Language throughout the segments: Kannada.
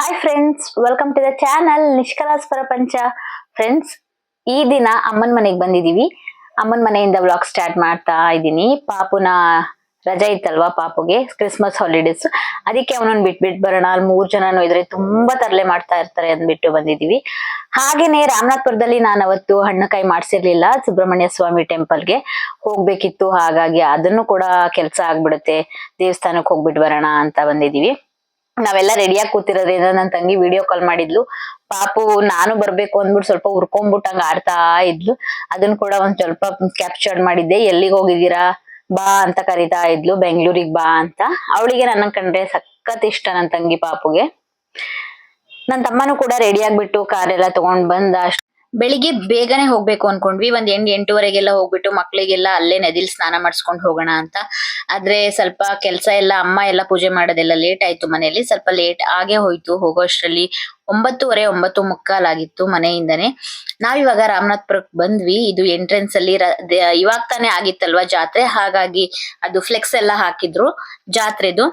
Hi friends, welcome to the channel ನಿಷ್ಕಲಾಸ್ ಪ್ರಪಂಚ. ಫ್ರೆಂಡ್ಸ್, ಈ ದಿನ ಅಮ್ಮನ ಮನೆಗೆ ಬಂದಿದೀವಿ. ಅಮ್ಮನ ಮನೆಯಿಂದ ವ್ಲಾಗ್ ಸ್ಟಾರ್ಟ್ ಮಾಡ್ತಾ ಇದ್ದೀನಿ. ಪಾಪುನ ರಜೆ ಇತ್ತಲ್ವಾ, ಪಾಪುಗೆ ಕ್ರಿಸ್ಮಸ್ ಹಾಲಿಡೇಸ್, ಅದಕ್ಕೆ ಅವನನ್ನ ಬಿಟ್ಬಿಟ್ಟು ಬರೋಣ. ಅಲ್ಲಿ 3 ಜನನು ಇದ್ರೆ ತುಂಬಾ ತರಲೆ ಮಾಡ್ತಾ ಇರ್ತಾರೆ ಅಂದ್ಬಿಟ್ಟು ಬಂದಿದೀವಿ. ಹಾಗೇನೆ ರಾಮನಾಥ್ಪುರದಲ್ಲಿ ನಾನು ಅವತ್ತು ಹಣ್ಣುಕಾಯಿ ಮಾಡ್ಸಿರ್ಲಿಲ್ಲ. ಸುಬ್ರಹ್ಮಣ್ಯ ಸ್ವಾಮಿ ಟೆಂಪಲ್ಗೆ ಹೋಗ್ಬೇಕಿತ್ತು, ಹಾಗಾಗಿ ಅದನ್ನು ಕೂಡ ಕೆಲಸ ಆಗ್ಬಿಡುತ್ತೆ, ದೇವಸ್ಥಾನಕ್ಕೆ ಹೋಗ್ಬಿಟ್ಟು ಬರೋಣ ಅಂತ ಬಂದಿದೀವಿ. ನಾವೆಲ್ಲ ರೆಡಿಯಾಗಿ ಕೂತಿರೋದ್ರಿಂದ ನನ್ ತಂಗಿ ವಿಡಿಯೋ ಕಾಲ್ ಮಾಡಿದ್ಲು. ಪಾಪು ನಾನು ಬರ್ಬೇಕು ಅಂದ್ಬಿಟ್ಟು ಸ್ವಲ್ಪ ಹುರ್ಕೊಂಡ್ಬಿಟ್ಟಂಗ ಆಡ್ತಾ ಇದ್ಲು. ಅದನ್ನ ಕೂಡ ಒಂದ್ ಸ್ವಲ್ಪ ಕ್ಯಾಪ್ಚರ್ಡ್ ಮಾಡಿದ್ದೆ. ಎಲ್ಲಿಗೆ ಹೋಗಿದ್ದೀರಾ, ಬಾ ಅಂತ ಕರಿತಾ ಇದ್ಲು, ಬೆಂಗ್ಳೂರಿಗ್ ಬಾ ಅಂತ. ಅವಳಿಗೆ ನನ್ನ ಕಂಡ್ರೆ ಸಖತ್ ಇಷ್ಟ, ನನ್ ತಂಗಿ ಪಾಪುಗೆ. ನನ್ ತಮ್ಮನು ಕೂಡ ರೆಡಿ ಆಗ್ಬಿಟ್ಟು ಕಾರೆಲ್ಲ ತಗೊಂಡ್ ಬಂದ. ಬೆಳಿಗ್ಗೆ ಬೇಗನೆ ಹೋಗ್ಬೇಕು ಅನ್ಕೊಂಡ್ವಿ. ಒಂದ್ 8-8:30ಗೆಲ್ಲ ಹೋಗ್ಬಿಟ್ಟು ಮಕ್ಳಿಗೆಲ್ಲ ಅಲ್ಲೇ ನದಿಲ್ ಸ್ನಾನ ಮಾಡಿಸ್ಕೊಂಡ್ ಹೋಗೋಣ ಅಂತ. ಆದ್ರೆ ಸ್ವಲ್ಪ ಕೆಲ್ಸ ಎಲ್ಲ, ಅಮ್ಮ ಎಲ್ಲ ಪೂಜೆ ಮಾಡೋದೆಲ್ಲ ಲೇಟ್ ಆಯ್ತು. ಮನೆಯಲ್ಲಿ ಸ್ವಲ್ಪ ಲೇಟ್ ಆಗೇ ಹೋಯ್ತು. ಹೋಗೋ ಅಷ್ಟ್ರಲ್ಲಿ 9:30, 9:45 ಆಗಿತ್ತು ಮನೆಯಿಂದನೇ. ನಾವಿವಾಗ ರಾಮನಾಥ್ಪುರಕ್ಕೆ ಬಂದ್ವಿ. ಇದು ಎಂಟ್ರೆನ್ಸ್ ಅಲ್ಲಿ ಇವಾಗ ತಾನೇ ಆಗಿತ್ತಲ್ವಾ ಜಾತ್ರೆ, ಹಾಗಾಗಿ ಅದು ಫ್ಲೆಕ್ಸ್ ಎಲ್ಲ ಹಾಕಿದ್ರು ಜಾತ್ರೆದು.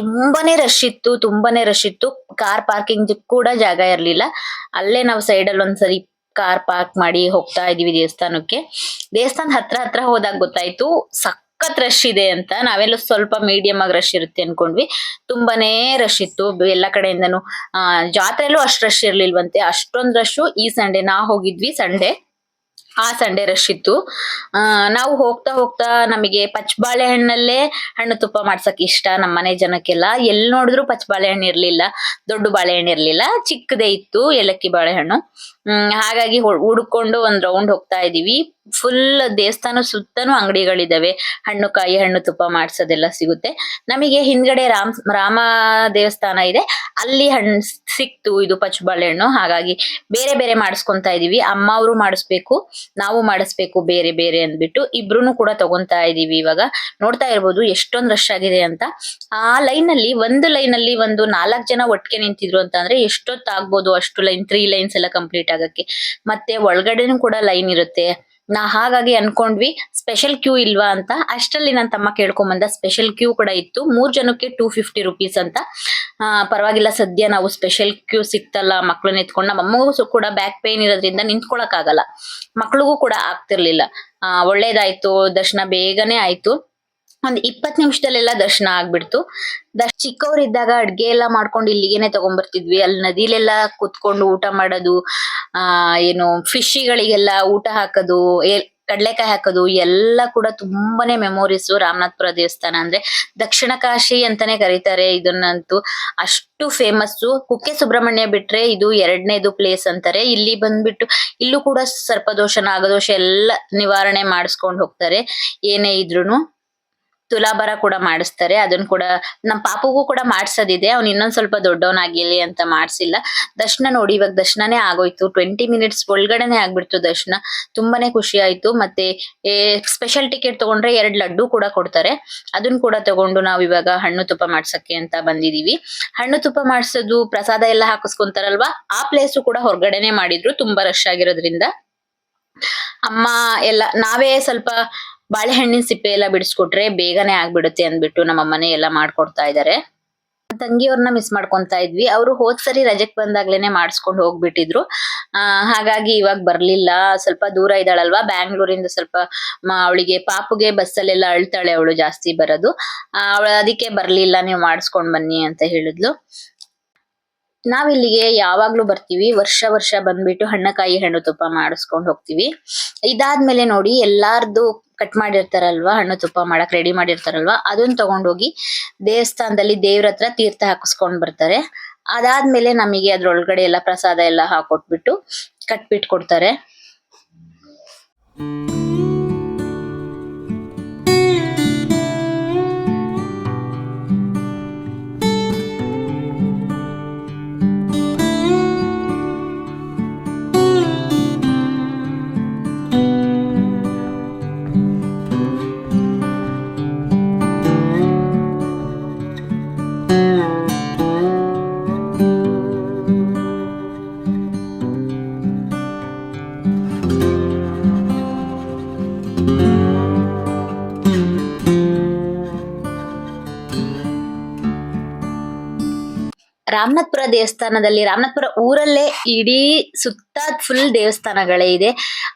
ತುಂಬಾನೇ ರಶ್ ಇತ್ತು. ಕಾರ್ ಪಾರ್ಕಿಂಗ್ ಕೂಡ ಜಾಗ ಇರ್ಲಿಲ್ಲ. ಅಲ್ಲೇ ನಾವು ಸೈಡ್ ಅಲ್ಲಿ ಒಂದ್ಸರಿ ಕಾರ್ ಪಾರ್ಕ್ ಮಾಡಿ ಹೋಗ್ತಾ ಇದೀವಿ ದೇವಸ್ಥಾನಕ್ಕೆ. ದೇವಸ್ಥಾನ ಹತ್ರ ಹೋದಾಗ ಗೊತ್ತಾಯ್ತು ಸಖತ್ ರಶ್ ಇದೆ ಅಂತ. ನಾವೆಲ್ಲ ಸ್ವಲ್ಪ ಮೀಡಿಯಂ ಆಗಿ ರಶ್ ಇರುತ್ತೆ ಅನ್ಕೊಂಡ್ವಿ. ತುಂಬಾನೇ ರಶ್ ಇತ್ತು ಎಲ್ಲ ಕಡೆಯಿಂದನು. ಜಾತ್ರೆಲ್ಲೂ ಅಷ್ಟ್ ರಶ್ ಇರ್ಲಿಲ್ವಂತೆ, ಅಷ್ಟೊಂದ್ ರಶ್. ಈ ಸಂಡೇ ನಾ ಹೋಗಿದ್ವಿ, ಆ ಸಂಡೇ ರಶ್ ಇತ್ತು. ನಾವು ಹೋಗ್ತಾ ನಮಗೆ ಬಾಳೆಹಣ್ಣಲ್ಲೇ ಹಣ್ಣು ತುಪ್ಪ ಮಾಡ್ಸಕ್ ಇಷ್ಟ ನಮ್ಮನೆ ಜನಕ್ಕೆಲ್ಲ. ಎಲ್ ನೋಡಿದ್ರು ಬಾಳೆಹಣ್ಣು ಇರ್ಲಿಲ್ಲ, ದೊಡ್ಡ ಬಾಳೆಹಣ್ಣು ಇರ್ಲಿಲ್ಲ, ಚಿಕ್ಕದೇ ಇತ್ತು ಏಲಕ್ಕಿ ಬಾಳೆಹಣ್ಣು. ಹಾಗಾಗಿ ಹುಡ್ಕೊಂಡು ಒಂದ್ ರೌಂಡ್ ಹೋಗ್ತಾ ಇದೀವಿ. ಫುಲ್ ದೇವಸ್ಥಾನ ಸುತ್ತನೂ ಅಂಗಡಿಗಳಿದಾವೆ, ಹಣ್ಣು ತುಪ್ಪ ಮಾಡ್ಸೋದೆಲ್ಲ ಸಿಗುತ್ತೆ. ನಮಗೆ ಹಿಂದ್ಗಡೆ ರಾಮ ದೇವಸ್ಥಾನ ಇದೆ, ಅಲ್ಲಿ ಹಣ್ಣು ಸಿಕ್ತು, ಇದು ಬಾಳೆಹಣ್ಣು. ಹಾಗಾಗಿ ಬೇರೆ ಬೇರೆ ಮಾಡಿಸ್ಕೊಂತಾ ಇದೀವಿ. ಅಮ್ಮ ಅವರು ಮಾಡಿಸ್ಬೇಕು, ನಾವು ಮಾಡಿಸ್ಬೇಕು ಬೇರೆ ಬೇರೆ ಅಂದ್ಬಿಟ್ಟು ಇಬ್ರುನು ಕೂಡ ತಗೊಂತಾ ಇದೀವಿ. ಇವಾಗ ನೋಡ್ತಾ ಇರ್ಬೋದು ಎಷ್ಟೊಂದ್ ರಶ್ ಆಗಿದೆ ಅಂತ. ಆ ಒಂದು ಲೈನ್ ಅಲ್ಲಿ ಒಂದು 4 ಜನ ಒಟ್ಟಿಗೆ ನಿಂತಿದ್ರು ಅಂತ ಅಂದ್ರೆ ಎಷ್ಟೊತ್ತಾಗ್ಬೋದು, ಅಷ್ಟು ಲೈನ್, 3 ಲೈನ್ಸ್ ಎಲ್ಲ ಕಂಪ್ಲೀಟ್ ಆಗಕ್ಕೆ. ಮತ್ತೆ ಒಳಗಡೆನೂ ಕೂಡ ಲೈನ್ ಇರುತ್ತೆ. ಹಾಗಾಗಿ ಅನ್ಕೊಂಡ್ವಿ ಸ್ಪೆಷಲ್ ಕ್ಯೂ ಇಲ್ವಾ ಅಂತ. ಅಷ್ಟರಲ್ಲಿ ನನ್ನ ತಮ್ಮ ಕೇಳ್ಕೊಂಬಂದ ಸ್ಪೆಷಲ್ ಕ್ಯೂ ಕೂಡ ಇತ್ತು. 3 ಜನಕ್ಕೆ 250 rupees ಅಂತ. ಪರವಾಗಿಲ್ಲ, ಸದ್ಯ ನಾವು ಸ್ಪೆಷಲ್ ಕ್ಯೂ ಸಿಕ್ತಲ್ಲ, ಮಕ್ಳನ್ನ ಎತ್ಕೊಂಡ್. ನಮ್ಮ ಅಮ್ಮಗೂ ಕೂಡ ಬ್ಯಾಕ್ ಪೇನ್ ಇರೋದ್ರಿಂದ ನಿಂತ್ಕೊಳಕ್ ಆಗಲ್ಲ, ಮಕ್ಳಿಗೂ ಕೂಡ ಆಗ್ತಿರ್ಲಿಲ್ಲ. ಒಳ್ಳೇದಾಯ್ತು, ದರ್ಶನ ಬೇಗನೆ ಆಯ್ತು. ಒಂದ್ 20 ನಿಮಿಷದಲ್ಲೆಲ್ಲ ದರ್ಶನ ಆಗ್ಬಿಡ್ತು. ಚಿಕ್ಕವರಿದ್ದಾಗ ಅಡ್ಗೆ ಎಲ್ಲ ಮಾಡ್ಕೊಂಡು ಇಲ್ಲಿಗೆನೆ ತಗೊಂಡ್ಬರ್ತಿದ್ವಿ. ಅಲ್ಲಿ ನದಿಲೆಲ್ಲ ಕುತ್ಕೊಂಡು ಊಟ ಮಾಡೋದು, ಏನು ಫಿಶ್ಗಳಿಗೆಲ್ಲ ಊಟ ಹಾಕೋದು, ಕಡ್ಲೆಕಾಯಿ ಹಾಕೋದು ಎಲ್ಲ ಕೂಡ ತುಂಬಾನೇ ಮೆಮೊರೀಸ್. ರಾಮನಾಥ್ಪುರ ದೇವಸ್ಥಾನ ಅಂದ್ರೆ ದಕ್ಷಿಣ ಕಾಶಿ ಅಂತಾನೆ ಕರೀತಾರೆ ಇದನ್ನಂತೂ. ಅಷ್ಟು ಫೇಮಸ್ಸು. ಕುಕ್ಕೆ ಸುಬ್ರಹ್ಮಣ್ಯ ಬಿಟ್ರೆ ಇದು 2ನೇದು ಪ್ಲೇಸ್ ಅಂತಾರೆ. ಇಲ್ಲಿ ಬಂದ್ಬಿಟ್ಟು ಇಲ್ಲೂ ಕೂಡ ಸರ್ಪದೋಷ, ನಾಗದೋಷ ಎಲ್ಲ ನಿವಾರಣೆ ಮಾಡಿಸ್ಕೊಂಡು ಹೋಗ್ತಾರೆ ಏನೇ ಇದ್ರುನು. ತುಲಾಭಾರ ಕೂಡ ಮಾಡಿಸ್ತಾರೆ. ಅದನ್ನ ಕೂಡ ನಮ್ ಪಾಪಗೂ ಕೂಡ ಮಾಡ್ಸೋದಿದೆ. ಅವ್ನು ಇನ್ನೊಂದ್ ಸ್ವಲ್ಪ ದೊಡ್ಡವನಾಗಿರ್ಲಿ ಅಂತ ಮಾಡ್ಸಿಲ್ಲ. ದರ್ಶನ ನೋಡಿ, ಇವಾಗ ದರ್ಶನನೇ ಆಗೋಯ್ತು. 20 minutes ಒಳಗಡೆನೆ ಆಗ್ಬಿಡ್ತು ದರ್ಶನ. ತುಂಬಾನೇ ಖುಷಿ ಆಯ್ತು. ಮತ್ತೆ ಸ್ಪೆಷಲ್ ಟಿಕೆಟ್ ತಗೊಂಡ್ರೆ 2 ಲಡ್ಡು ಕೂಡ ಕೊಡ್ತಾರೆ. ಅದನ್ನ ಕೂಡ ತಗೊಂಡು ನಾವ್ ಇವಾಗ ಹಣ್ಣು ತುಪ್ಪ ಮಾಡ್ಸಕ್ಕೆ ಅಂತ ಬಂದಿದೀವಿ. ಹಣ್ಣು ತುಪ್ಪ ಮಾಡ್ಸೋದು, ಪ್ರಸಾದ ಎಲ್ಲ ಹಾಕಿಸ್ಕೊಂತಾರಲ್ವಾ, ಆ ಪ್ಲೇಸು ಕೂಡ ಹೊರಗಡೆನೆ ಮಾಡಿದ್ರು, ತುಂಬಾ ರಶ್ ಆಗಿರೋದ್ರಿಂದ. ಅಮ್ಮ ಎಲ್ಲ ನಾವೇ ಸ್ವಲ್ಪ ಬಾಳೆಹಣ್ಣಿನ ಸಿಪ್ಪೆ ಎಲ್ಲ ಬಿಡಿಸ್ಕೊಟ್ರೆ ಬೇಗನೆ ಆಗ್ಬಿಡುತ್ತೆ ಅಂದ್ಬಿಟ್ಟು ನಮ್ಮ ಅಮ್ಮನೆ ಎಲ್ಲ ಮಾಡ್ಕೊಡ್ತಾ ಇದಾರೆ. ತಂಗಿಯವ್ರನ್ನ ಮಿಸ್ ಮಾಡ್ಕೊಂತಾ ಇದ್ವಿ. ಅವರು ಹೋದ್ಸರಿ ರಜೆಕ್ ಬಂದಾಗ್ಲೇನೆ ಮಾಡಿಸ್ಕೊಂಡು ಹೋಗ್ಬಿಟ್ಟಿದ್ರು. ಹಾಗಾಗಿ ಇವಾಗ ಬರ್ಲಿಲ್ಲ. ಸ್ವಲ್ಪ ದೂರ ಇದ್ದಾಳಲ್ವಾ ಬ್ಯಾಂಗ್ಳೂರಿಂದ, ಸ್ವಲ್ಪ ಅವಳಿಗೆ ಪಾಪುಗೆ ಬಸ್ಸಲ್ಲೆಲ್ಲ ಅಳ್ತಾಳೆ ಅವಳು, ಜಾಸ್ತಿ ಬರೋದು. ಅವಳು ಅದಕ್ಕೆ ಬರ್ಲಿಲ್ಲ, ನೀವು ಮಾಡಿಸ್ಕೊಂಡ್ ಬನ್ನಿ ಅಂತ ಹೇಳಿದ್ಲು. ನಾವಿಲ್ಲಿಗೆ ಯಾವಾಗ್ಲೂ ಬರ್ತೀವಿ, ವರ್ಷ ಬಂದ್ಬಿಟ್ಟು ಹಣ್ಣುಕಾಯಿ ಹಣ್ಣು ತುಪ್ಪ ಮಾಡಿಸ್ಕೊಂಡ್ ಹೋಗ್ತೀವಿ. ಇದಾದ್ಮೇಲೆ ನೋಡಿ, ಎಲ್ಲಾರ್ದು ಕಟ್ ಮಾಡಿರ್ತಾರಲ್ವಾ, ಹಣ್ಣು ತುಪ್ಪ ಮಾಡಕ್ ರೆಡಿ ಮಾಡಿರ್ತಾರಲ್ವಾ, ಅದನ್ನ ತಗೊಂಡೋಗಿ ದೇವಸ್ಥಾನದಲ್ಲಿ ದೇವ್ರ ಹತ್ರ ತೀರ್ಥ ಹಾಕಿಸ್ಕೊಂಡ್ ಬರ್ತಾರೆ. ಅದಾದ್ಮೇಲೆ ನಮಗೆ ಅದ್ರೊಳಗಡೆ ಎಲ್ಲ ಪ್ರಸಾದ ಎಲ್ಲ ಹಾಕೊಟ್ಬಿಟ್ಟು ಕಟ್ಬಿಟ್ಟು ಕೊಡ್ತಾರೆ. ರಾಮನಾಥ್ಪುರ ದೇವಸ್ಥಾನದಲ್ಲಿ, ರಾಮನಾಥ್ಪುರ ಊರಲ್ಲೇ ಇಡೀ ಸುತ್ತ ಫುಲ್ ದೇವಸ್ಥಾನಗಳೇ ಇದೆ.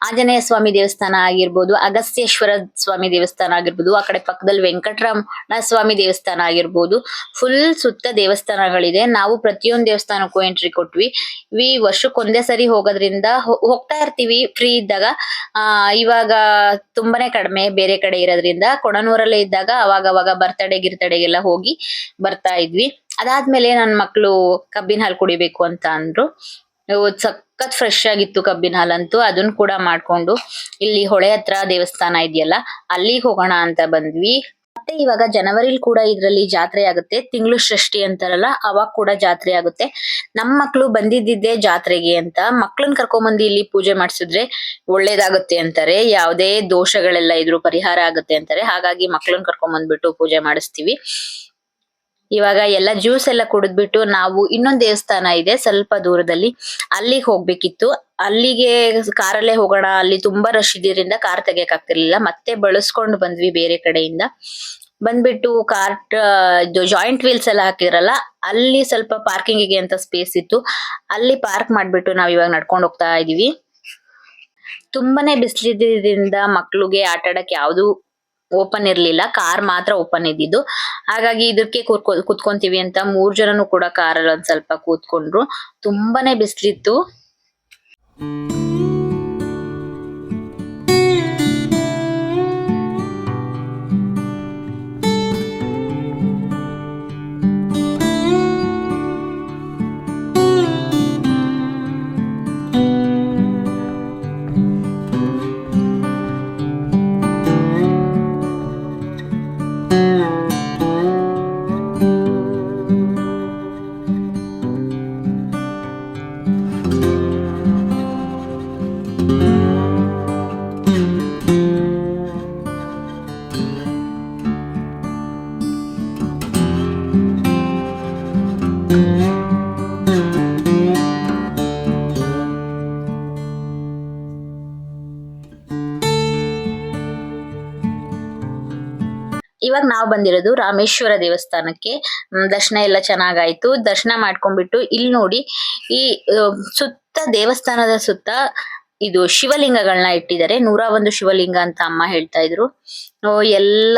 ಆಂಜನೇಯ ಸ್ವಾಮಿ ದೇವಸ್ಥಾನ ಆಗಿರ್ಬೋದು, ಅಗಸ್ತ್ಯೇಶ್ವರ ಸ್ವಾಮಿ ದೇವಸ್ಥಾನ ಆಗಿರ್ಬೋದು, ಆ ಕಡೆ ಪಕ್ಕದಲ್ಲಿ ವೆಂಕಟರಮಣ ಸ್ವಾಮಿ ದೇವಸ್ಥಾನ ಆಗಿರ್ಬೋದು, ಫುಲ್ ಸುತ್ತ ದೇವಸ್ಥಾನಗಳಿದೆ. ನಾವು ಪ್ರತಿಯೊಂದು ದೇವಸ್ಥಾನಕ್ಕೂ ಎಂಟ್ರಿ ಕೊಟ್ವಿ. ವರ್ಷಕ್ಕೊಂದೇ ಸರಿ ಹೋಗೋದ್ರಿಂದ ಹೋಗ್ತಾ ಇರ್ತೀವಿ ಫ್ರೀ ಇದ್ದಾಗ. ಇವಾಗ ತುಂಬಾನೇ ಕಡಿಮೆ ಬೇರೆ ಕಡೆ ಇರೋದ್ರಿಂದ, ಕೊಣನೂರಲ್ಲೇ ಇದ್ದಾಗ ಅವಾಗ ಬರ್ತಡೇ ಗಿರ್ತಡೆಗೆಲ್ಲ ಹೋಗಿ ಬರ್ತಾ ಇದ್ವಿ. ಅದಾದ್ಮೇಲೆ ನನ್ ಮಕ್ಳು ಕಬ್ಬಿನ ಹಾಲು ಕುಡಿಬೇಕು ಅಂತ ಅಂದ್ರು. ಸಖತ್ ಫ್ರೆಶ್ ಆಗಿತ್ತು ಕಬ್ಬಿನ ಹಾಲಂತೂ. ಅದನ್ನ ಕೂಡ ಮಾಡ್ಕೊಂಡು ಇಲ್ಲಿ ಹೊಳೆ ಹತ್ರ ದೇವಸ್ಥಾನ ಇದೆಯಲ್ಲ, ಅಲ್ಲಿಗೆ ಹೋಗೋಣ ಅಂತ ಬಂದ್ವಿ. ಮತ್ತೆ ಇವಾಗ ಜನವರಿಲಿ ಕೂಡ ಇದ್ರಲ್ಲಿ ಜಾತ್ರೆ ಆಗುತ್ತೆ. ತಿಂಗಳು ಷಷ್ಠಿ ಅಂತಾರಲ್ಲ, ಅವಾಗ ಕೂಡ ಜಾತ್ರೆ ಆಗುತ್ತೆ. ನಮ್ ಮಕ್ಳು ಬಂದಿದ್ದಿದ್ದೆ ಜಾತ್ರೆಗೆ ಅಂತ. ಮಕ್ಳನ್ ಕರ್ಕೊಂಬಂದು ಇಲ್ಲಿ ಪೂಜೆ ಮಾಡ್ಸಿದ್ರೆ ಒಳ್ಳೇದಾಗುತ್ತೆ ಅಂತಾರೆ. ಯಾವುದೇ ದೋಷಗಳೆಲ್ಲ ಇದ್ರು ಪರಿಹಾರ ಆಗುತ್ತೆ ಅಂತಾರೆ. ಹಾಗಾಗಿ ಮಕ್ಳನ್ ಕರ್ಕೊಂಬಂದ್ಬಿಟ್ಟು ಪೂಜೆ ಮಾಡಿಸ್ತೀವಿ. ಇವಾಗ ಎಲ್ಲ ಜ್ಯೂಸ್ ಎಲ್ಲ ಕುಡಿದ್ಬಿಟ್ಟು ನಾವು ಇನ್ನೊಂದ್ ದೇವಸ್ಥಾನ ಇದೆ ಸ್ವಲ್ಪ ದೂರದಲ್ಲಿ, ಅಲ್ಲಿಗೆ ಹೋಗ್ಬೇಕಿತ್ತು. ಅಲ್ಲಿಗೆ ಕಾರಲ್ಲೇ ಹೋಗೋಣ, ಅಲ್ಲಿ ತುಂಬಾ ರಶ್ ಇದ್ದಿದ್ರಿಂದ ಕಾರ್ ತೆಗಿಯಕ್ ಆಗ್ತಿರ್ಲಿಲ್ಲ. ಮತ್ತೆ ಬಳಸ್ಕೊಂಡು ಬಂದ್ವಿ ಬೇರೆ ಕಡೆಯಿಂದ. ಬಂದ್ಬಿಟ್ಟು ಕಾರ್ಟ್ ಜಾಯಿಂಟ್ ವೀಲ್ಸ್ ಎಲ್ಲ ಹಾಕಿರಲ್ಲ, ಅಲ್ಲಿ ಸ್ವಲ್ಪ ಪಾರ್ಕಿಂಗಿಗೆ ಅಂತ ಸ್ಪೇಸ್ ಇತ್ತು. ಅಲ್ಲಿ ಪಾರ್ಕ್ ಮಾಡ್ಬಿಟ್ಟು ನಾವ್ ಇವಾಗ ನಡ್ಕೊಂಡು ಹೋಗ್ತಾ ಇದೀವಿ. ತುಂಬಾನೇ ಬಿಸಿಲಿದ್ದಿಂದ ಮಕ್ಳಿಗೆ ಆಟ ಆಡಕ್ ಯಾವ್ದು ಓಪನ್ ಇರ್ಲಿಲ್ಲ, ಕಾರ್ ಮಾತ್ರ ಓಪನ್ ಇದ್ದಿದ್ದು. ಹಾಗಾಗಿ ಇದಕ್ಕೆ ಕೂತ್ಕೊಂತೀವಿ ಅಂತ 3 ಜನನು ಕೂಡ ಕಾರಲ್ಲಿ ಒಂದ್ ಸ್ವಲ್ಪ ಕೂತ್ಕೊಂಡ್ರು. ತುಂಬಾನೇ ಬಿಸ್ಲಿತ್ತು. ಇವಾಗ ನಾವು ಬಂದಿರೋದು ರಾಮೇಶ್ವರ ದೇವಸ್ಥಾನಕ್ಕೆ. ದರ್ಶನ ಎಲ್ಲ ಚೆನ್ನಾಗಾಯ್ತು. ದರ್ಶನ ಮಾಡ್ಕೊಂಡ್ಬಿಟ್ಟು ಇಲ್ಲಿ ನೋಡಿ, ಈ ಸುತ್ತ ದೇವಸ್ಥಾನದ ಸುತ್ತ ಇದು ಶಿವಲಿಂಗಗಳನ್ನ ಇಟ್ಟಿದ್ದಾರೆ. 101 ಶಿವಲಿಂಗ ಅಂತ ಅಮ್ಮ ಹೇಳ್ತಾ ಇದ್ರು. ಎಲ್ಲ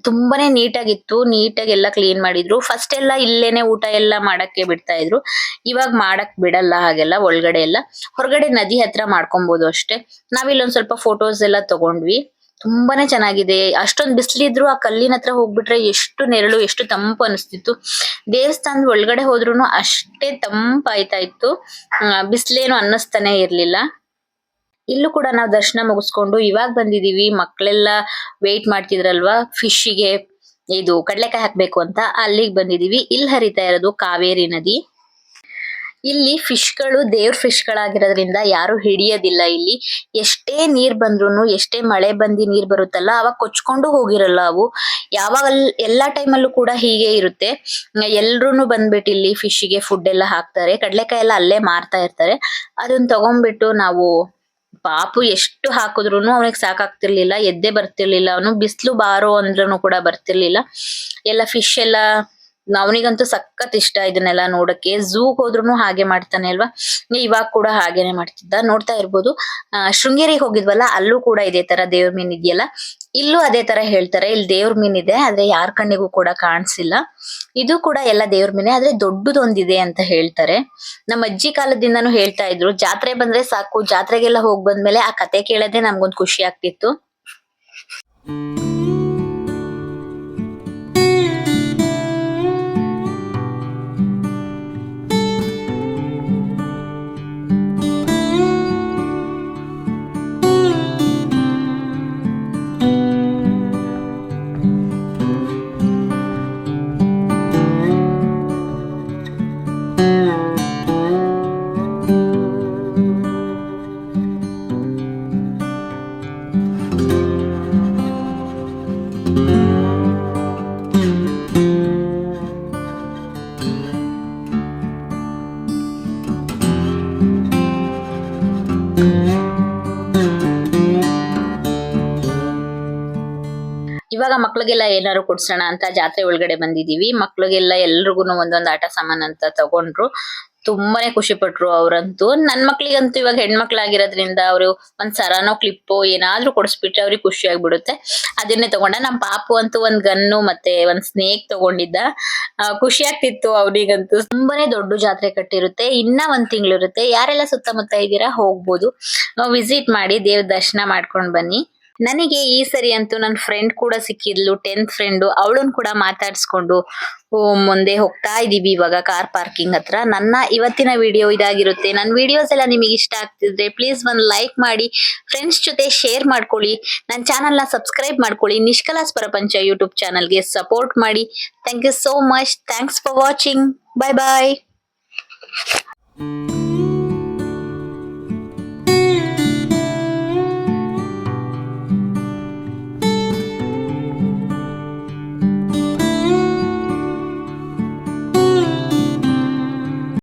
ತುಂಬಾನೇ ನೀಟಾಗಿತ್ತು. ನೀಟಾಗಿ ಎಲ್ಲ ಕ್ಲೀನ್ ಮಾಡಿದ್ರು. ಫಸ್ಟ್ ಎಲ್ಲ ಇಲ್ಲೇನೆ ಊಟ ಎಲ್ಲ ಮಾಡಕ್ಕೆ ಬಿಡ್ತಾ ಇದ್ರು. ಇವಾಗ ಮಾಡಕ್ ಬಿಡಲ್ಲ ಹಾಗೆಲ್ಲ. ಒಳಗಡೆ ಎಲ್ಲ, ಹೊರಗಡೆ ನದಿ ಹತ್ರ ಮಾಡ್ಕೊಬಹುದು ಅಷ್ಟೇ. ನಾವಿಲ್ಲೊಂದ್ ಸ್ವಲ್ಪ ಫೋಟೋಸ್ ಎಲ್ಲ ತಗೊಂಡ್ವಿ. ತುಂಬಾನೇ ಚೆನ್ನಾಗಿದೆ. ಅಷ್ಟೊಂದ್ ಬಿಸ್ಲಿದ್ರು ಆ ಕಲ್ಲಿನ ಹತ್ರ ಹೋಗ್ಬಿಟ್ರೆ ಎಷ್ಟು ನೆರಳು, ಎಷ್ಟು ತಂಪು ಅನಿಸ್ತಿತ್ತು. ದೇವಸ್ಥಾನದ ಒಳಗಡೆ ಹೋದ್ರುನು ಅಷ್ಟೇ ತಂಪಾಯ್ತಾ ಇತ್ತು. ಬಿಸ್ಲೇನು ಅನ್ನಿಸ್ತಾನೆ ಇರ್ಲಿಲ್ಲ. ಇಲ್ಲೂ ಕೂಡ ನಾವು ದರ್ಶನ ಮುಗಿಸ್ಕೊಂಡು ಇವಾಗ ಬಂದಿದೀವಿ. ಮಕ್ಳೆಲ್ಲ ವೇಟ್ ಮಾಡ್ತಿದ್ರಲ್ವಾ ಫಿಶ್ಗೆ, ಇದು ಕಡ್ಲೆಕಾಯಿ ಹಾಕ್ಬೇಕು ಅಂತ, ಅಲ್ಲಿಗೆ ಬಂದಿದೀವಿ. ಇಲ್ಲಿ ಹರಿತಾ ಇರೋದು ಕಾವೇರಿ ನದಿ. ಇಲ್ಲಿ ಫಿಶ್ಗಳು ದೇವ್ರ ಫಿಶ್ಗಳಾಗಿರೋದ್ರಿಂದ ಯಾರು ಹಿಡಿಯೋದಿಲ್ಲ. ಇಲ್ಲಿ ಎಷ್ಟೇ ನೀರ್ ಬಂದ್ರೂನು, ಎಷ್ಟೇ ಮಳೆ ಬಂದಿ ನೀರ್ ಬರುತ್ತಲ್ಲ, ಅವಾಗ ಕೊಚ್ಕೊಂಡು ಹೋಗಿರಲ್ಲ ಅವು. ಯಾವಾಗ ಎಲ್ಲಾ ಟೈಮಲ್ಲೂ ಕೂಡ ಹೀಗೆ ಇರುತ್ತೆ. ಎಲ್ರೂನು ಬಂದ್ಬಿಟ್ಟು ಇಲ್ಲಿ ಫಿಶ್ಗೆ ಫುಡ್ ಎಲ್ಲ ಹಾಕ್ತಾರೆ. ಕಡ್ಲೆಕಾಯಿ ಎಲ್ಲ ಅಲ್ಲೇ ಮಾರ್ತಾ ಇರ್ತಾರೆ. ಅದನ್ನ ತಗೊಂಡ್ಬಿಟ್ಟು ನಾವು, ಪಾಪು ಎಷ್ಟು ಹಾಕಿದ್ರುನು ಅವನಿಗೆ ಸಾಕಾಗ್ತಿರ್ಲಿಲ್ಲ, ಎದ್ದೆ ಬರ್ತಿರ್ಲಿಲ್ಲ. ಅವನು ಬಿಸ್ಲು ಬಾರೋ ಅಂದ್ರೂ ಕೂಡ ಬರ್ತಿರ್ಲಿಲ್ಲ. ಎಲ್ಲ ಫಿಶ್ ಎಲ್ಲ ಅವನಿಗಂತೂ ಸಖತ್ ಇಷ್ಟ ಇದನ್ನೆಲ್ಲ ನೋಡಕ್ಕೆ. ಝೂಗ್ ಹೋದ್ರುನು ಹಾಗೆ ಮಾಡ್ತಾನೆ ಅಲ್ವಾ. ಇವಾಗ ಕೂಡ ಹಾಗೇನೆ ಮಾಡ್ತಿದ್ದ. ನೋಡ್ತಾ ಇರ್ಬೋದು. ಶೃಂಗೇರಿಗೆ ಹೋಗಿದ್ವಲ್ಲ, ಅಲ್ಲೂ ಕೂಡ ಇದೇ ತರ ದೇವ್ರ ಮೀನ್ ಇದೆಯಲ್ಲ, ಇಲ್ಲೂ ಅದೇ ತರ ಹೇಳ್ತಾರೆ. ಇಲ್ಲಿ ದೇವ್ರ ಮೀನ್ ಇದೆ, ಆದ್ರೆ ಯಾರ ಕಣ್ಣಿಗೂ ಕೂಡ ಕಾಣಿಸಿಲ್ಲ. ಇದು ಕೂಡ ಎಲ್ಲ ದೇವ್ರ ಮೀನೆ, ಆದ್ರೆ ದೊಡ್ಡದೊಂದಿದೆ ಅಂತ ಹೇಳ್ತಾರೆ. ನಮ್ಮ ಅಜ್ಜಿ ಕಾಲದಿಂದಾನು ಹೇಳ್ತಾ ಇದ್ರು, ಜಾತ್ರೆ ಬಂದ್ರೆ ಸಾಕು, ಜಾತ್ರೆಗೆಲ್ಲ ಹೋಗ್ ಬಂದ್ಮೇಲೆ ಆ ಕತೆ ಕೇಳೋದೇ ನಮ್ಗೊಂದು ಖುಷಿ ಆಗ್ತಿತ್ತು. ಇವಾಗ ಮಕ್ಳಿಗೆಲ್ಲ ಏನಾದ್ರು ಕೊಡ್ಸೋಣ ಅಂತ ಜಾತ್ರೆ ಒಳಗಡೆ ಬಂದಿದೀವಿ. ಮಕ್ಳಿಗೆಲ್ಲ ಎಲ್ರಿಗೂ ಒಂದೊಂದ್ ಆಟ ಸಾಮಾನ್ ಅಂತ ತಗೊಂಡ್ರು. ತುಂಬಾನೇ ಖುಷಿ ಪಟ್ರು ಅವ್ರಂತೂ. ನನ್ ಮಕ್ಳಿಗಂತೂ ಇವಾಗ ಹೆಣ್ಮಕ್ಳಾಗಿರೋದ್ರಿಂದ ಅವ್ರು ಒಂದ್ ಸರಾನೋ ಕ್ಲಿಪ್ಪೋ ಏನಾದ್ರೂ ಕೊಡಿಸ್ಬಿಟ್ರೆ ಅವ್ರಿಗೆ ಖುಷಿ ಆಗ್ಬಿಡುತ್ತೆ. ಅದನ್ನೇ ತಗೊಂಡ. ನಮ್ ಪಾಪು ಅಂತೂ ಒಂದ್ ಗನ್ನು ಮತ್ತೆ ಒಂದ್ ಸ್ನೇಕ್ ತಗೊಂಡಿದ್ದ. ಖುಷಿ ಆಗ್ತಿತ್ತು ಅವ್ರಿಗಂತೂ. ತುಂಬಾನೇ ದೊಡ್ಡ ಜಾತ್ರೆ ಕಟ್ಟಿರುತ್ತೆ. ಇನ್ನ ಒಂದ್ ತಿಂಗಳಿರುತ್ತೆ. ಯಾರೆಲ್ಲ ಸುತ್ತಮುತ್ತ ಇದ್ದೀರಾ ಹೋಗ್ಬೋದು, ವಿಸಿಟ್ ಮಾಡಿ ದೇವ್ರ ದರ್ಶನ ಮಾಡ್ಕೊಂಡ್ ಬನ್ನಿ. ನನಗೆ ಈ ಸರಿ ಅಂತೂ ನನ್ನ ಫ್ರೆಂಡ್ ಕೂಡ ಸಿಕ್ಕಿದ್ಲು, 10th ಫ್ರೆಂಡ್. ಅವಳನ್ ಕೂಡ ಮಾತಾಡ್ಸ್ಕೊಂಡು ಮುಂದೆ ಹೋಗ್ತಾ ಇದೀವಿ ಇವಾಗ ಕಾರ್ ಪಾರ್ಕಿಂಗ್ ಹತ್ರ. ನನ್ನ ಇವತ್ತಿನ ವಿಡಿಯೋ ಇದಾಗಿರುತ್ತೆ. ನನ್ನ ವಿಡಿಯೋಸ್ ಎಲ್ಲ ನಿಮಗೆ ಇಷ್ಟ ಆಗ್ತಿದ್ರೆ ಪ್ಲೀಸ್ ಒಂದು ಲೈಕ್ ಮಾಡಿ, ಫ್ರೆಂಡ್ಸ್ ಜೊತೆ ಶೇರ್ ಮಾಡ್ಕೊಳ್ಳಿ, ನನ್ನ ಚಾನಲ್ ನ ಸಬ್ಸ್ಕ್ರೈಬ್ ಮಾಡ್ಕೊಳ್ಳಿ, ನಿಷ್ಕಲಾಸ್ ಪ್ರಪಂಚ ಯೂಟ್ಯೂಬ್ ಚಾನಲ್ಗೆ ಸಪೋರ್ಟ್ ಮಾಡಿ. Thank you so much. Thanks for watching. Bye bye.